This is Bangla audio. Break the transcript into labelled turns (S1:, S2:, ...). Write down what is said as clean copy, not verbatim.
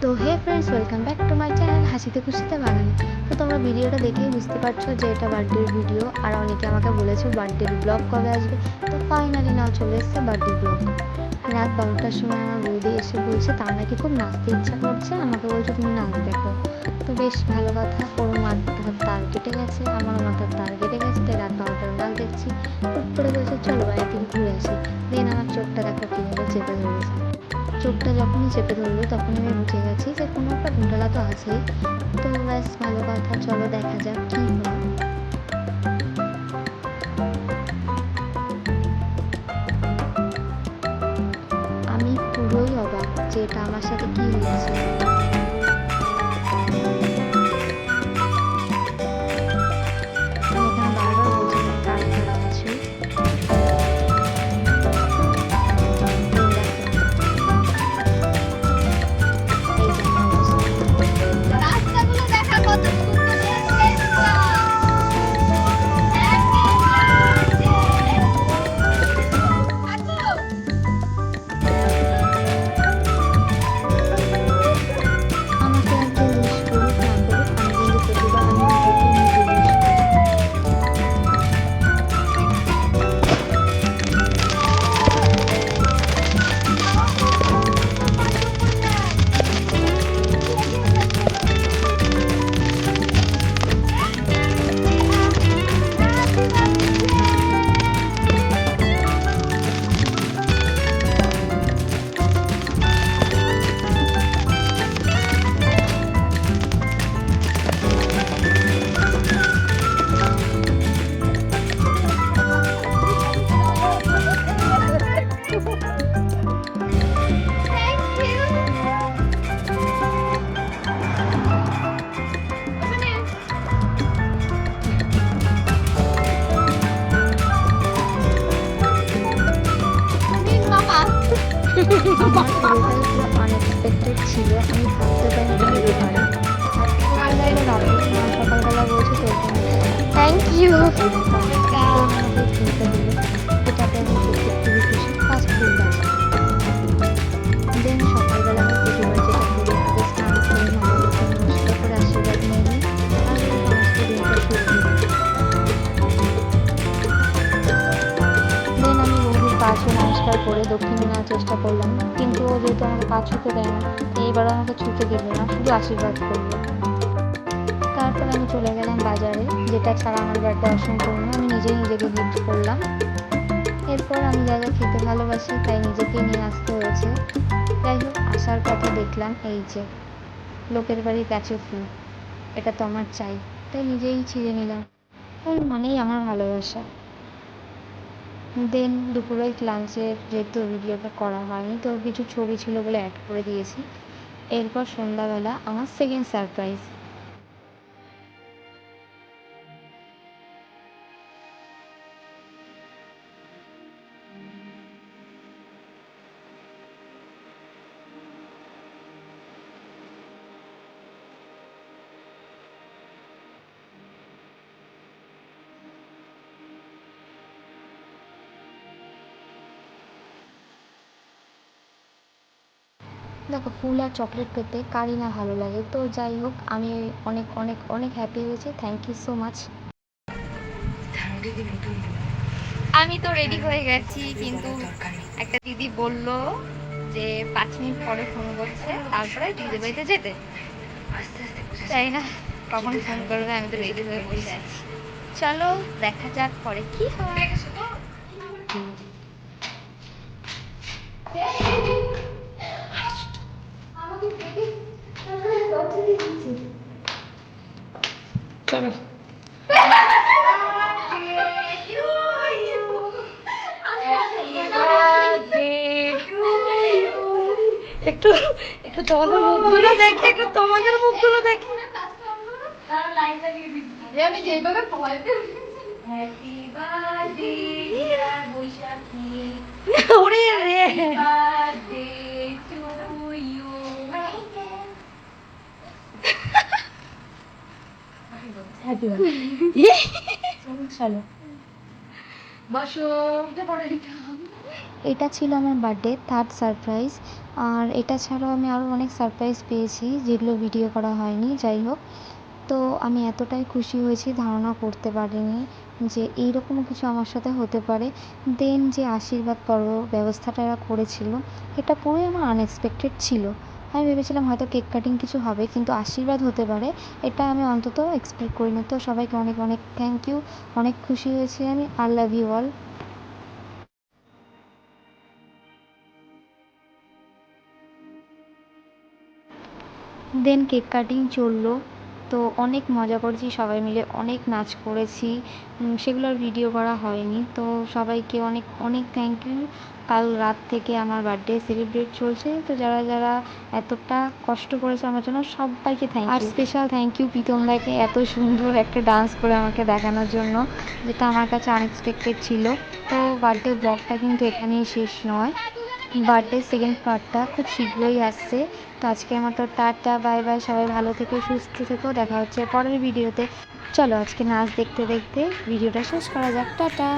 S1: তো hey friends, welcome back to my channel হাসিতে খুশিতে বাঙালি। তো তোমরা ভিডিওটা দেখেই বুঝতে পারছো যে এটা বার্থডের ভিডিও, আর অনেকে আমাকে বলেছো বার্থডের ব্লগ কবে আসবে। তো ফাইনালি নাও চলে এসছে বার্থডে ব্লগ। রাত 12টার সময় আমার বৌদি এসে বলছে তার নাকি খুব নাচতে ইচ্ছা করছে, আমাকে বলছে তুমি নাচ দেখো। তো বেশ ভালো কথা, ওর মাথার তার কেটে গেছে, আমারও মাথার তার কেটে গেছে, তাই রাত 12টার নাচ দেখছি। হুট করে বলছে চলো বাইরে থেকে ঘুরে আসি। দেন আমার চোখটা দেখো কীভাবে চেপে ধরেছে। চোখটা যখনই চেপে ধরলো তখনই আমি বুঝে গেছি যে কোনো একটা ঘোটালা তো আছেই। তো ব্যাস ভালো কথা, চলো দেখা যাক কী হলো। আমি পুরোই অবাক যে এটা আমার সাথে কী হয়েছে। আমি এখানে বারবার বলছি কার কার আছি। এই যে আমার অবস্থা।
S2: রাস্তাগুলো দেখা কত সুন্দর লাগছে।
S1: আমাকে আর কেউ উইশ করুক না করুক, আমি কিন্তু প্রতিবার আমি নিজেকে নিজে উইশ করি। আমার পুরোটাই পুরো আনএক্সপেক্টেড ছিল, আমি ভাবতে পারিনি হতে পারে। সকালবেলা রাতে মা সকালবেলা বলছে তোর থ্যাংক ইউ আমাকে কিনতে দিল। এটাতে আমি সত্যি খুবই খুশি, ফার্স্ট ফুল গাছ। দেন সকালবেলা আমি প্রতিবার যেটা করি, আগে স্নান করে মা বাবাকে নমস্কার করে আশীর্বাদ নিয়ে নিই, তারপরে সমস্ত দিনটা শুরু করি। দেন আমি বৌদির পা ছুঁয়ে নমস্কার করে দক্ষিণে নেওয়ার চেষ্টা করলাম, কিন্তু ও যেহেতু আমাকে পা ছুঁতে দেয় না, এইবার আমাকে ছুঁতে দেবে না, শুধু আশীর্বাদ করবে। তারপর আমি চলে গেলাম বাজারে, যেটা ছাড়া আমার বার্থডে অসম্পূর্ণ, আমি নিজেই নিজেকে গিফট করলাম। এরপর আমি যা যা খেতে ভালোবাসি তাই নিজেকে নিয়ে আসতে হয়েছে। যাই হোক, আসার কথা দেখলাম এই যে লোকের বাড়ি গাছে ফুল, এটা তো আমার চাই, তাই নিজেই ছিঁড়ে নিলাম। ফুল মানেই আমার ভালোবাসা। দেন দুপুরে লাঞ্চের যেহেতু ভিডিওটা করা হয়নি, তো কিছু ছবি ছিল বলে অ্যাড করে দিয়েছি। এরপর সন্ধ্যাবেলা আমার সেকেন্ড সারপ্রাইজ। দেখো, ফুল আর চকলেট পেতে কারই না ভালো লাগে। তো যাই হোক, আমি অনেক অনেক অনেক হ্যাপি হয়েছি, থ্যাংক ইউ সো মাচ।
S2: আমি তো রেডি হয়ে গেছি, কিন্তু একটা দিদি বলল যে 5 মিনিট পরে ফোন করছে, তারপরে দিদি বাড়িতে যেতে। তাই না কখন ফোন করবে, আমি তো রেডি হয়ে বসে আছি। চলো দেখা যাক পরে কি হয়।
S1: চলো। একটু একটু তোমাদের মুখগুলো দেখি, একটু তোমাদের মুখগুলো দেখি।
S2: আমি যেভাবে হ্যাপি বার্থডে ডিয়ার বৈশাখী,
S1: ওরে রে,
S2: birthday to you.
S1: Happy birthday. চলো বসো। এটা ছিল আমার বার্থডে থার্ড সারপ্রাইজ। আর এটা ছাড়াও আমি আরও অনেক সারপ্রাইজ পেয়েছি যেগুলো ভিডিও করা হয়নি, যাই হোক। তো আমি এতটাই খুশি হয়েছি, ধারণা করতে পারিনি যে এইরকমও কিছু আমার সাথে হতে পারে। দেন যে আশীর্বাদ পর্ব ব্যবস্থাটা এরা করেছিল, এটা পুরোই আমার আনএক্সপেক্টেড ছিল। আমি ভেবেছিলাম হয়তো কেক কাটিং কিছু হবে, কিন্তু আশীর্বাদ হতে পারে এটা আমি অন্তত এক্সপেক্ট করিনি। তো সবাইকে অনেক অনেক থ্যাংক ইউ, অনেক খুশি হয়েছি আমি। I love you all. Then cake cutting চললো, তো অনেক মজা করেছি সবাই মিলে, অনেক নাচ করেছি, সেগুলো আর ভিডিও করা হয়নি। তো সবাইকে অনেক অনেক থ্যাংক ইউ। কাল রাত থেকে আমার বার্থডে সেলিব্রেট চলছে, তো যারা যারা এতটা কষ্ট করেছে আমার জন্য সবাইকে থ্যাংক ইউ। আর স্পেশাল থ্যাংক ইউ প্রীতম দাকে এত সুন্দর একটা ডান্স করে আমাকে দেখানোর জন্য, যেটা আমার কাছে আনএক্সপেক্টেড ছিল। তো বার্থডে ব্লগটা কিন্তু এখানেই শেষ নয়, বার্থডে সেকেন্ড পার্টটা খুব শীঘ্রই আসছে। তো আজকের মতো টাটা, বাই বাই, সবাই ভালো থেকো, সুস্থ থেকো, দেখা হচ্ছে পরের ভিডিওতে। চলো আজকে নাচ দেখতে দেখতে ভিডিওটা শেষ করা যাক, টাটা।